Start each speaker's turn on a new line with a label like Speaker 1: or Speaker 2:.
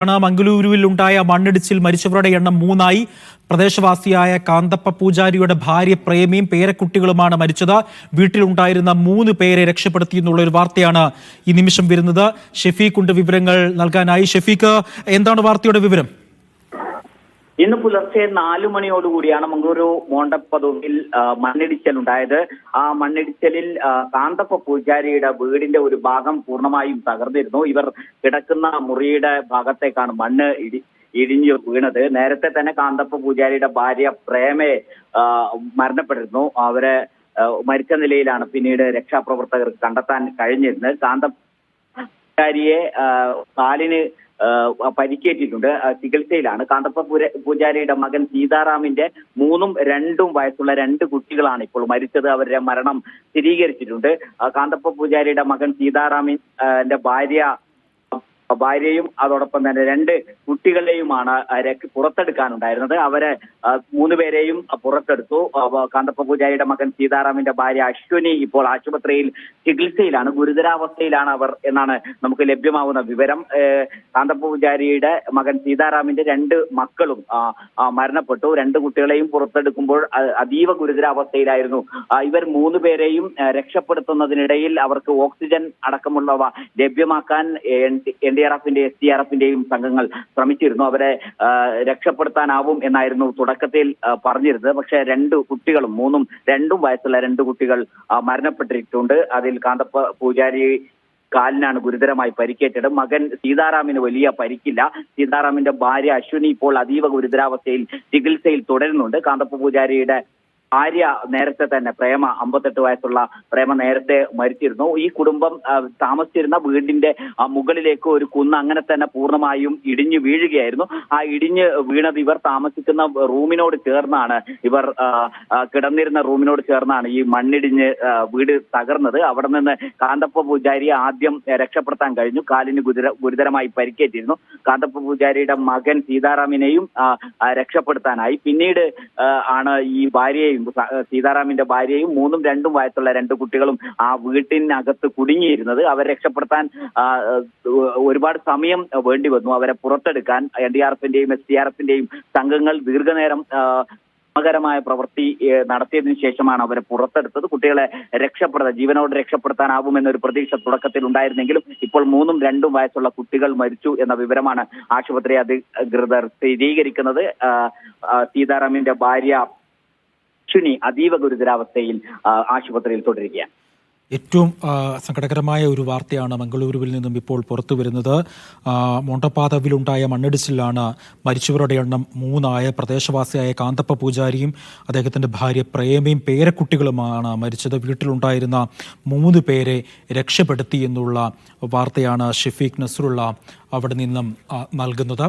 Speaker 1: മംഗളൂരുവിലുണ്ടായ മണ്ണിടിച്ചിൽ മരിച്ചവരുടെ എണ്ണം 3 പ്രദേശവാസിയായ കാന്തപ്പ പൂജാരിയുടെ ഭാര്യ പ്രേമിയും പേരക്കുട്ടികളുമാണ് മരിച്ചത്. വീട്ടിലുണ്ടായിരുന്ന 3 പേരെ രക്ഷപ്പെടുത്തി എന്നുള്ള ഒരു വാർത്തയാണ് ഈ നിമിഷം വരുന്നത്. ഷെഫീഖ് ഉണ്ട് വിവരങ്ങൾ നൽകാനായി. ഷെഫീഖ്, എന്താണ് വാർത്തയുടെ വിവരം?
Speaker 2: ഇന്ന് പുലർച്ചെ 4 മണിയോടുകൂടിയാണ് മംഗളൂരു മോണ്ടപ്പതുവിൽ മണ്ണിടിച്ചിലുണ്ടായത്. ആ മണ്ണിടിച്ചിലിൽ കാന്തപ്പ പൂജാരിയുടെ വീടിന്റെ ഒരു ഭാഗം പൂർണ്ണമായും തകർന്നിരുന്നു. ഇവർ കിടക്കുന്ന മുറിയുടെ ഭാഗത്തേക്കാണ് മണ്ണ് ഇടിഞ്ഞു വീണത്. നേരത്തെ തന്നെ കാന്തപ്പ പൂജാരിയുടെ ഭാര്യ പ്രേമയെ മരണപ്പെട്ടിരുന്നു. അവരെ മരിച്ച നിലയിലാണ് പിന്നീട് രക്ഷാപ്രവർത്തകർക്ക് കണ്ടെത്താൻ കഴിഞ്ഞിരുന്നത്. കാന്തപ്പ പൂജാരിയെ കാലിന് പരിക്കേറ്റിട്ടുണ്ട്, ചികിത്സയിലാണ്. കാന്തപ്പ പൂജാരിയുടെ മകൻ സീതാറാമിന്റെ 3ഉം 2ഉം വയസ്സുള്ള 2 കുട്ടികളാണ് ഇപ്പോൾ മരിച്ചത്. അവരുടെ മരണം സ്ഥിരീകരിച്ചിട്ടുണ്ട്. കാന്തപ്പ പൂജാരിയുടെ മകൻ സീതാറാമിന്റെ ഭാര്യയും അതോടൊപ്പം തന്നെ 2 കുട്ടികളെയുമാണ് പുറത്തെടുക്കാനുണ്ടായിരുന്നത്. അവരെ 3 പേരെയും പുറത്തെടുത്തു. കാന്തപ്പ പൂജാരിയുടെ മകൻ സീതാറാമിന്റെ ഭാര്യ അശ്വിനി ഇപ്പോൾ ആശുപത്രിയിൽ ചികിത്സയിലാണ്. ഗുരുതരാവസ്ഥയിലാണ് അവർ എന്നാണ് നമുക്ക് ലഭ്യമാവുന്ന വിവരം. കാന്തപ്പ പൂജാരിയുടെ മകൻ സീതാറാമിന്റെ 2 മക്കളും മരണപ്പെട്ടു. 2 കുട്ടികളെയും പുറത്തെടുക്കുമ്പോൾ അതീവ ഗുരുതരാവസ്ഥയിലായിരുന്നു. ഇവർ 3 പേരെയും രക്ഷപ്പെടുത്തുന്നതിനിടയിൽ അവർക്ക് ഓക്സിജൻ അടക്കമുള്ളവ ലഭ്യമാക്കാൻ NDRFന്റെയും SDRFന്റെയും സംഘങ്ങൾ ശ്രമിച്ചിരുന്നു. അവരെ രക്ഷപ്പെടുത്താനാവും എന്നായിരുന്നു തുടക്കത്തിൽ പറഞ്ഞിരുന്നത്. പക്ഷേ 2 കുട്ടികളും 3ഉം 2ഉം വയസ്സുള്ള 2 കുട്ടികൾ മരണപ്പെട്ടിട്ടുണ്ട്. അതിൽ കാന്തപ്പ പൂജാരി കാലിനാണ് ഗുരുതരമായി പരിക്കേറ്റത്. മകൻ സീതാറാമിന് വലിയ പരിക്കില്ല. സീതാറാമിന്റെ ഭാര്യ അശ്വിനി ഇപ്പോൾ അതീവ ഗുരുതരാവസ്ഥയിൽ ചികിത്സയിൽ തുടരുന്നുണ്ട്. കാന്തപ്പ പൂജാരിയുടെ ഭാര്യ നേരത്തെ തന്നെ പ്രേമ, 58 വയസ്സുള്ള പ്രേമ നേരത്തെ മരിച്ചിരുന്നു. ഈ കുടുംബം താമസിച്ചിരുന്ന വീടിന്റെ മുകളിലേക്ക് ഒരു കുന്ന് അങ്ങനെ തന്നെ പൂർണ്ണമായും ഇടിഞ്ഞു വീഴുകയായിരുന്നു. ആ ഇടിഞ്ഞ് വീണത് ഇവർ താമസിക്കുന്ന റൂമിനോട് ചേർന്നാണ്, ഇവർ കിടന്നിരുന്ന റൂമിനോട് ചേർന്നാണ് ഈ മണ്ണിടിഞ്ഞ് വീട് തകർന്നത്. അവിടെ നിന്ന് കാന്തപ്പ പൂജാരിയെ ആദ്യം രക്ഷപ്പെടുത്താൻ കഴിഞ്ഞു. കാലിന് ഗുരുതരമായി പരിക്കേറ്റിരുന്നു. കാന്തപ്പ പൂജാരിയുടെ മകൻ സീതാറാമിനെയും രക്ഷപ്പെടുത്താനായി. പിന്നീട് ആണ് ഈ ഭാര്യയെയും, സീതാറാമിന്റെ ഭാര്യയും 3ഉം 2ഉം വയസ്സുള്ള 2 കുട്ടികളും ആ വീട്ടിനകത്ത് കുടുങ്ങിയിരുന്നത്. അവരെ രക്ഷപ്പെടുത്താൻ ഒരുപാട് സമയം വേണ്ടി വന്നു. അവരെ പുറത്തെടുക്കാൻ NDRFന്റെയും SDRFന്റെയും സംഘങ്ങൾ ദീർഘനേരം മായ പ്രവൃത്തി നടത്തിയതിനു ശേഷമാണ് അവരെ പുറത്തെടുത്തത്. കുട്ടികളെ ജീവനോട് രക്ഷപ്പെടുത്താനാവുമെന്നൊരു പ്രതീക്ഷ തുടക്കത്തിൽ ഉണ്ടായിരുന്നെങ്കിലും ഇപ്പോൾ 3ഉം 2ഉം വയസ്സുള്ള കുട്ടികൾ മരിച്ചു എന്ന വിവരമാണ് ആശുപത്രി അധികൃതർ സ്ഥിരീകരിക്കുന്നത്. സീതാറാമിന്റെ ഭാര്യ അശ്വിനി അതീവ ഗുരുതരാവസ്ഥയിൽ ആശുപത്രിയിൽ തുടരുകയാണ്.
Speaker 1: ഏറ്റവും സങ്കടകരമായ ഒരു വാർത്തയാണ് മംഗളൂരുവിൽ നിന്നും ഇപ്പോൾ പുറത്തു വരുന്നത്. മോണ്ടപ്പാതവിലുണ്ടായ മണ്ണിടിച്ചിലാണ് മരിച്ചവരുടെ എണ്ണം 3 പ്രദേശവാസിയായ കാന്തപ്പ പൂജാരിയും അദ്ദേഹത്തിൻ്റെ ഭാര്യ പ്രേമയും പേരക്കുട്ടികളുമാണ് മരിച്ചത്. വീട്ടിലുണ്ടായിരുന്ന 3 പേരെ രക്ഷപ്പെടുത്തി എന്നുള്ള വാർത്തയാണ് ഷെഫീഖ് നസ്രുള്ള അവിടെ നിന്നും നൽകുന്നത്.